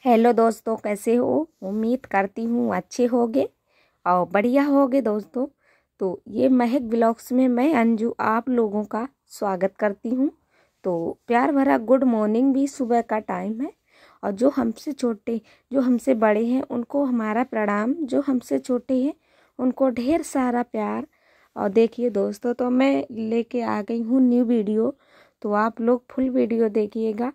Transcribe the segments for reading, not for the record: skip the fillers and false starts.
Hello दोस्तों, कैसे हो। उम्मीद करती हूँ अच्छे होगे और बढ़िया होगे दोस्तों। तो ये महक ब्लॉग्स में मैं अंजू आप लोगों का स्वागत करती हूँ। तो प्यार भरा गुड मॉर्निंग भी सुबह का टाइम है। और जो हमसे छोटे जो हमसे बड़े हैं उनको हमारा प्रणाम, जो हमसे छोटे हैं उनको ढेर सारा प्यार। और देखिए दोस्तों, तो मैं लेके आ गई हूँ न्यू वीडियो, तो आप लोग फुल वीडियो देखिएगा।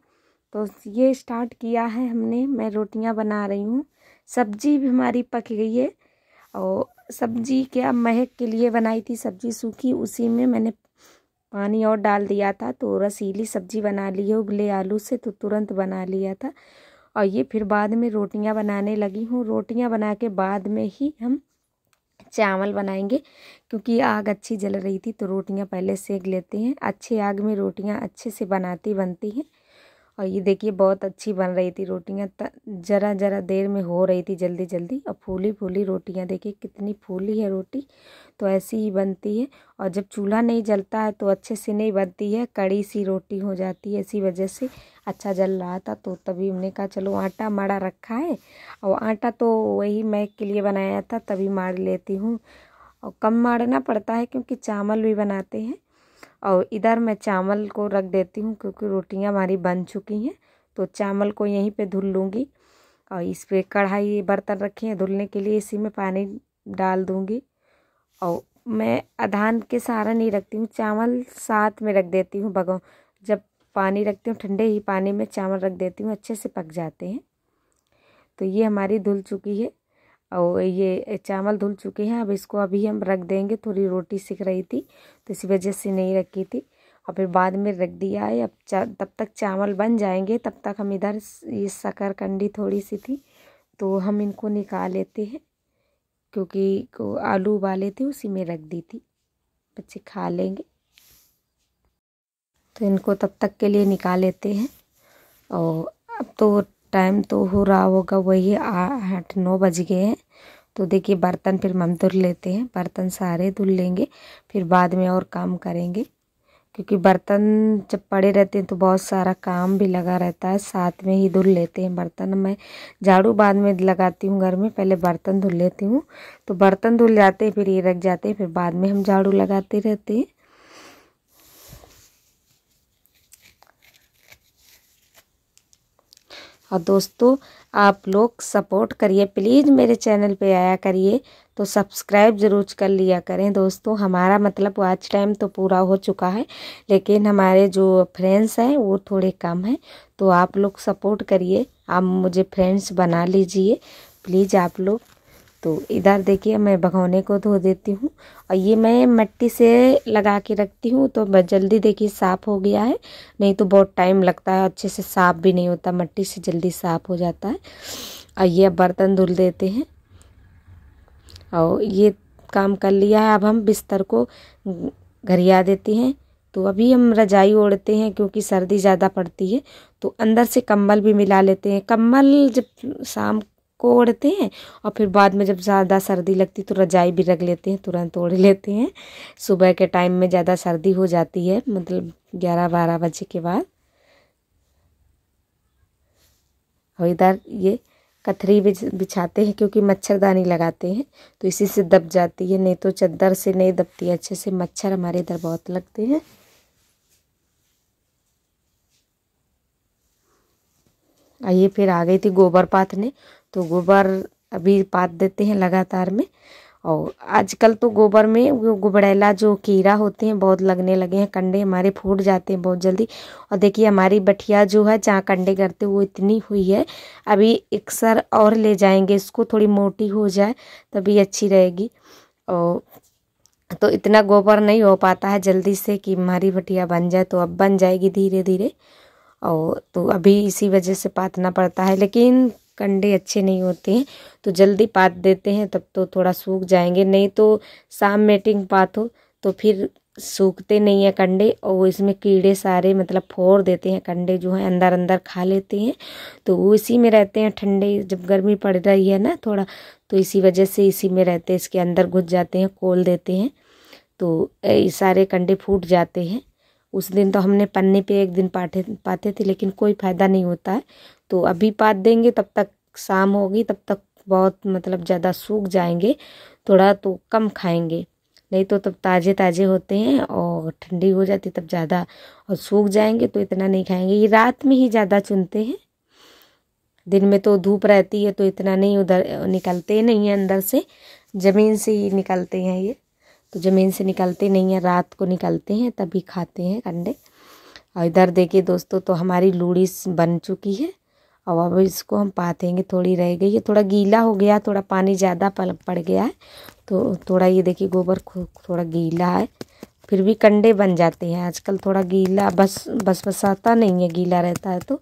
तो ये स्टार्ट किया है हमने, मैं रोटियां बना रही हूँ। सब्जी भी हमारी पक गई है। और सब्जी क्या महक के लिए बनाई थी, सब्जी सूखी, उसी में मैंने पानी और डाल दिया था तो रसीली सब्जी बना ली है उबले आलू से, तो तुरंत बना लिया था। और ये फिर बाद में रोटियां बनाने लगी हूँ। रोटियां बना के बाद में ही हम चावल बनाएंगे, क्योंकि आग अच्छी जल रही थी तो रोटियां पहले सेक लेते हैं। अच्छे आग में रोटियां अच्छे से बनती हैं। और ये देखिए बहुत अच्छी बन रही थी रोटियां, जरा जरा देर में हो रही थी जल्दी जल्दी। और फूली फूली रोटियां, देखिए कितनी फूली है रोटी। तो ऐसी ही बनती है। और जब चूल्हा नहीं जलता है तो अच्छे से नहीं बनती है, कड़ी सी रोटी हो जाती है। इसी वजह से अच्छा जल रहा था तो तभी हमने कहा चलो आटा माड़ा रखा है, और आटा तो वही मैक के लिए बनाया था तभी मार लेती हूँ। और कम मारना पड़ता है क्योंकि चावल भी बनाते हैं। और इधर मैं चावल को रख देती हूँ क्योंकि रोटियां हमारी बन चुकी हैं। तो चावल को यहीं पे धुल लूँगी। और इस पे कढ़ाई बर्तन रखे हैं धुलने के लिए, इसी में पानी डाल दूँगी। और मैं अधान के सहारा नहीं रखती हूँ, चावल साथ में रख देती हूँ भगो। जब पानी रखती हूँ ठंडे ही पानी में चावल रख देती हूँ, अच्छे से पक जाते हैं। तो ये हमारी धुल चुकी है और ये चावल धुल चुके हैं। अब इसको अभी हम रख देंगे, थोड़ी रोटी सिक रही थी तो इसी वजह से नहीं रखी थी, और फिर बाद में रख दिया है। अब तब तक चावल बन जाएंगे, तब तक हम इधर ये शकरकंदी थोड़ी सी थी तो हम इनको निकाल लेते हैं, क्योंकि आलू उबाले थे उसी में रख दी थी, बच्चे खा लेंगे। तो इनको तब तक के लिए निकाल लेते हैं। और अब तो टाइम तो हो रहा होगा वही 8-9 बज गए हैं। तो देखिए बर्तन फिर हम धुल लेते हैं, बर्तन सारे धुल लेंगे फिर बाद में और काम करेंगे, क्योंकि बर्तन जब पड़े रहते हैं तो बहुत सारा काम भी लगा रहता है। साथ में ही धुल लेते हैं बर्तन। मैं झाड़ू बाद में लगाती हूँ घर में, पहले बर्तन धुल लेती हूँ। तो बर्तन धुल जाते हैं फिर ये रख जाते हैं, फिर बाद में हम झाड़ू लगाते रहते हैं। और दोस्तों आप लोग सपोर्ट करिए प्लीज़, मेरे चैनल पे आया करिए, तो सब्सक्राइब ज़रूर कर लिया करें दोस्तों। हमारा मतलब वॉच टाइम तो पूरा हो चुका है, लेकिन हमारे जो फ्रेंड्स हैं वो थोड़े कम हैं। तो आप लोग सपोर्ट करिए, आप मुझे फ्रेंड्स बना लीजिए प्लीज़ आप लोग। तो इधर देखिए मैं भगोने को धो देती हूँ, और ये मैं मिट्टी से लगा के रखती हूँ तो जल्दी देखिए साफ़ हो गया है। नहीं तो बहुत टाइम लगता है, अच्छे से साफ़ भी नहीं होता, मिट्टी से जल्दी साफ़ हो जाता है। और ये बर्तन धुल देते हैं और ये काम कर लिया है। अब हम बिस्तर को घरिया देते हैं। तो अभी हम रजाई ओढ़ते हैं क्योंकि सर्दी ज़्यादा पड़ती है, तो अंदर से कंबल भी मिला लेते हैं। कंबल जब शाम को ओढ़ते हैं और फिर बाद में जब ज़्यादा सर्दी लगती तो रजाई भी रख लेते हैं, तुरंत ओढ़ लेते हैं। सुबह के टाइम में ज़्यादा सर्दी हो जाती है, मतलब 11-12 बजे के बाद। और इधर ये कथरी बिछाते हैं क्योंकि मच्छरदानी लगाते हैं तो इसी से दब जाती है, नहीं तो चादर से नहीं दबती अच्छे से। मच्छर हमारे इधर बहुत लगते हैं। ये फिर आ गई थी गोबर पाथने, तो गोबर अभी पाथ देते हैं लगातार में। और आजकल तो गोबर में वो गुबरैला जो कीड़ा होते हैं बहुत लगने लगे हैं, कंडे हमारे फूट जाते हैं बहुत जल्दी। और देखिए हमारी बठिया जो है जहाँ कंडे करते वो इतनी हुई है, अभी एक सर और ले जाएंगे इसको, थोड़ी मोटी हो जाए तभी अच्छी रहेगी। और तो इतना गोबर नहीं हो पाता है जल्दी से कि हमारी बठिया बन जाए, तो अब बन जाएगी धीरे धीरे। और तो अभी इसी वजह से पातना पड़ता है, लेकिन कंडे अच्छे नहीं होते हैं तो जल्दी पात देते हैं, तब तो थोड़ा सूख जाएंगे। नहीं तो शाम मीटिंग पातो तो फिर सूखते नहीं है कंडे, और इसमें कीड़े सारे मतलब फोड़ देते हैं कंडे, जो है अंदर अंदर खा लेते हैं। तो वो इसी में रहते हैं, ठंडे जब गर्मी पड़ रही है ना थोड़ा, तो इसी वजह से इसी में रहते हैं, इसके अंदर घुस जाते हैं, खोल देते हैं तो ये सारे कंडे फूट जाते हैं। उस दिन तो हमने पन्ने पे एक दिन पाते थे, लेकिन कोई फ़ायदा नहीं होता है। तो अभी पात देंगे, तब तक शाम होगी, तब तक बहुत मतलब ज़्यादा सूख जाएंगे, थोड़ा तो कम खाएंगे। नहीं तो तब ताज़े ताज़े होते हैं और ठंडी हो जाती तब ज़्यादा, और सूख जाएंगे तो इतना नहीं खाएंगे। ये रात में ही ज़्यादा चुनते हैं, दिन में तो धूप रहती है तो इतना नहीं उधर निकलते नहीं हैं, अंदर से ज़मीन से ही निकलते हैं ये, तो ज़मीन से निकलते नहीं हैं, रात को निकलते हैं तभी खाते हैं अंडे। और इधर देखिए दोस्तों, तो हमारी लूड़ी बन चुकी है और अब इसको हम पातेंगे। थोड़ी रह गई है, थोड़ा गीला हो गया, थोड़ा पानी ज़्यादा पड़ गया है, तो थोड़ा ये देखिए गोबर थोड़ा गीला है, फिर भी कंडे बन जाते हैं। आजकल थोड़ा गीला बस आता नहीं है, गीला रहता है तो।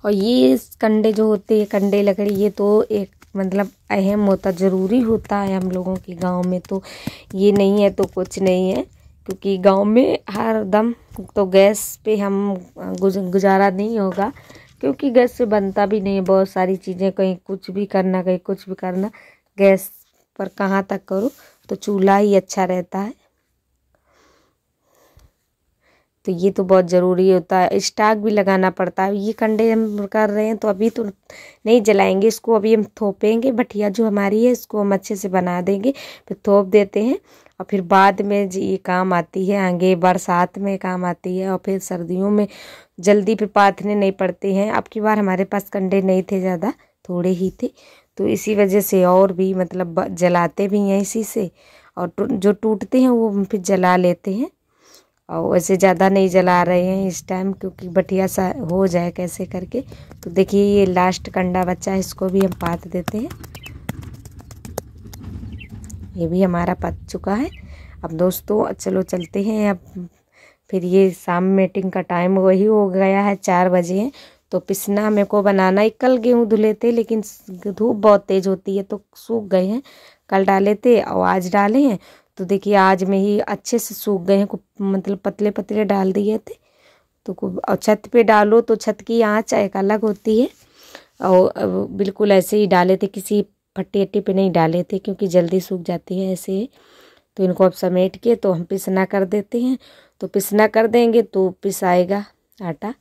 और ये कंडे जो होते हैं, कंडे लकड़ी, ये तो एक मतलब अहम होता, ज़रूरी होता है हम लोगों के गांव में। तो ये नहीं है तो कुछ नहीं है, क्योंकि गांव में हर दम तो गैस पे हम गुजारा नहीं होगा, क्योंकि गैस से बनता भी नहीं है बहुत सारी चीज़ें। कहीं कुछ भी करना, कहीं कुछ भी करना, गैस पर कहाँ तक करो, तो चूल्हा ही अच्छा रहता है। तो ये तो बहुत ज़रूरी होता है, स्टॉक भी लगाना पड़ता है। ये कंडे हम कर रहे हैं तो अभी तो नहीं जलाएंगे इसको, अभी हम थोपेंगे। भटिया जो हमारी है इसको हम अच्छे से बना देंगे, फिर थोप देते हैं, और फिर बाद में ये काम आती है, आगे बरसात में काम आती है, और फिर सर्दियों में जल्दी फिर पाथने नहीं पड़ते हैं। अब की बार हमारे पास कंडे नहीं थे ज़्यादा, थोड़े ही थे, तो इसी वजह से और भी मतलब जलाते भी हैं इसी से, और जो टूटते हैं वो फिर जला लेते हैं। और वैसे ज़्यादा नहीं जला रहे हैं इस टाइम, क्योंकि बटिया सा हो जाए कैसे करके। तो देखिए ये लास्ट कंडा बचा है, इसको भी हम पात देते हैं। ये भी हमारा पक चुका है। अब दोस्तों चलो चलते हैं, अब फिर ये शाम मीटिंग का टाइम वही हो गया है, 4 बजे हैं। तो पिसना मेरे को बनाना है। कल गेहूँ धुले थे, लेकिन धूप बहुत तेज़ होती है तो सूख गए हैं। कल डाले थे और आज डाले हैं, तो देखिए आज में ही अच्छे से सूख गए हैं, मतलब पतले पतले डाल दिए थे। तो और छत पे डालो तो छत की आँच एक अलग होती है, और बिल्कुल ऐसे ही डाले थे, किसी फट्टी अट्टी पे नहीं डाले थे, क्योंकि जल्दी सूख जाती है ऐसे ही। तो इनको अब समेट के तो हम पिसना कर देते हैं। तो पिसना कर देंगे तो पिसाएगा आटा।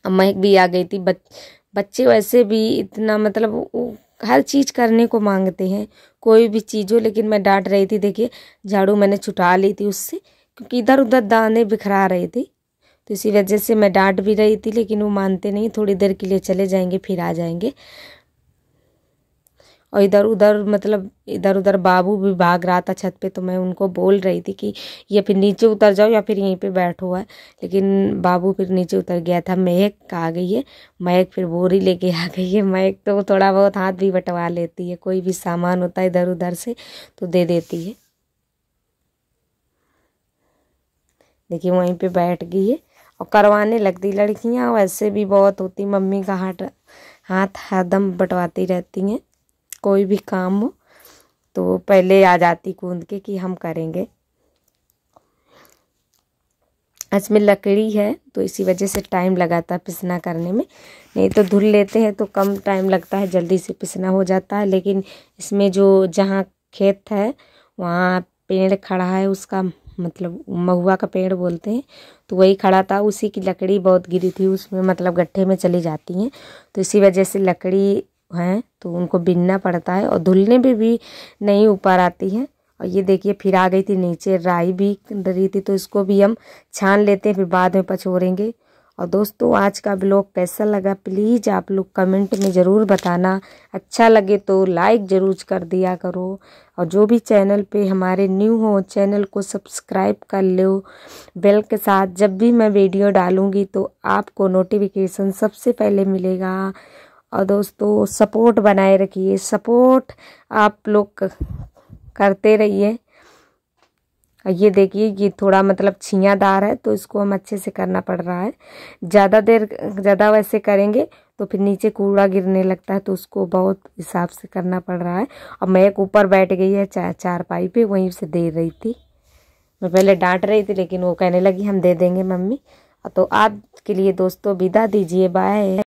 अब महक भी आ गई थी। बच्चे वैसे भी इतना मतलब हर चीज़ करने को मांगते हैं, कोई भी चीज़ हो। लेकिन मैं डांट रही थी, देखिए झाड़ू मैंने छुटा ली थी उससे, क्योंकि इधर उधर दाने बिखरा रहे थे, तो इसी वजह से मैं डांट भी रही थी, लेकिन वो मानते नहीं। थोड़ी देर के लिए चले जाएंगे फिर आ जाएंगे। और इधर उधर मतलब इधर उधर बाबू भी भाग रहा था छत पे, तो मैं उनको बोल रही थी कि ये फिर नीचे उतर जाओ या फिर यहीं पे बैठो है, लेकिन बाबू फिर नीचे उतर गया था। महक आ गई है, महक फिर बोरी लेके आ गई है। महक तो थोड़ा बहुत हाथ भी बटवा लेती है, कोई भी सामान होता है इधर उधर से तो दे देती है। देखिए वहीं पे बैठ गई है और करवाने लगती। लड़कियां वैसे भी बहुत होती, मम्मी का हाथ हरदम बटवाती रहती हैं, कोई भी काम हो तो पहले आ जाती कूद के कि हम करेंगे। इसमें लकड़ी है तो इसी वजह से टाइम लगाता है पिसना करने में, नहीं तो धुल लेते हैं तो कम टाइम लगता है, जल्दी से पिसना हो जाता है। लेकिन इसमें जो जहाँ खेत है वहाँ पेड़ खड़ा है, उसका मतलब महुआ का पेड़ बोलते हैं, तो वही खड़ा था, उसी की लकड़ी बहुत गिरी थी, उसमें मतलब गड्ढे में चली जाती हैं। तो इसी वजह से लकड़ी हैं तो उनको बीनना पड़ता है, और धुलने में भी नहीं ऊपर आती है। और ये देखिए फिर आ गई थी नीचे, राई भी डरी थी, तो इसको भी हम छान लेते हैं, फिर बाद में पछोरेंगे। और दोस्तों आज का ब्लॉग कैसा लगा प्लीज़ आप लोग कमेंट में ज़रूर बताना। अच्छा लगे तो लाइक ज़रूर कर दिया करो, और जो भी चैनल पे हमारे न्यू हो चैनल को सब्सक्राइब कर लो बेल के साथ। जब भी मैं वीडियो डालूँगी तो आपको नोटिफिकेशन सबसे पहले मिलेगा। और दोस्तों सपोर्ट बनाए रखिए, सपोर्ट आप लोग करते रहिए। और ये देखिए ये थोड़ा मतलब छियादार है तो इसको हम अच्छे से करना पड़ रहा है। ज़्यादा वैसे करेंगे तो फिर नीचे कूड़ा गिरने लगता है, तो उसको बहुत हिसाब से करना पड़ रहा है। और मैं एक ऊपर बैठ गई है चारपाई पे, वहीं से दे रही थी। मैं पहले डांट रही थी लेकिन वो कहने लगी हम दे देंगे मम्मी। तो आज के लिए दोस्तों विदा दीजिए, बाय।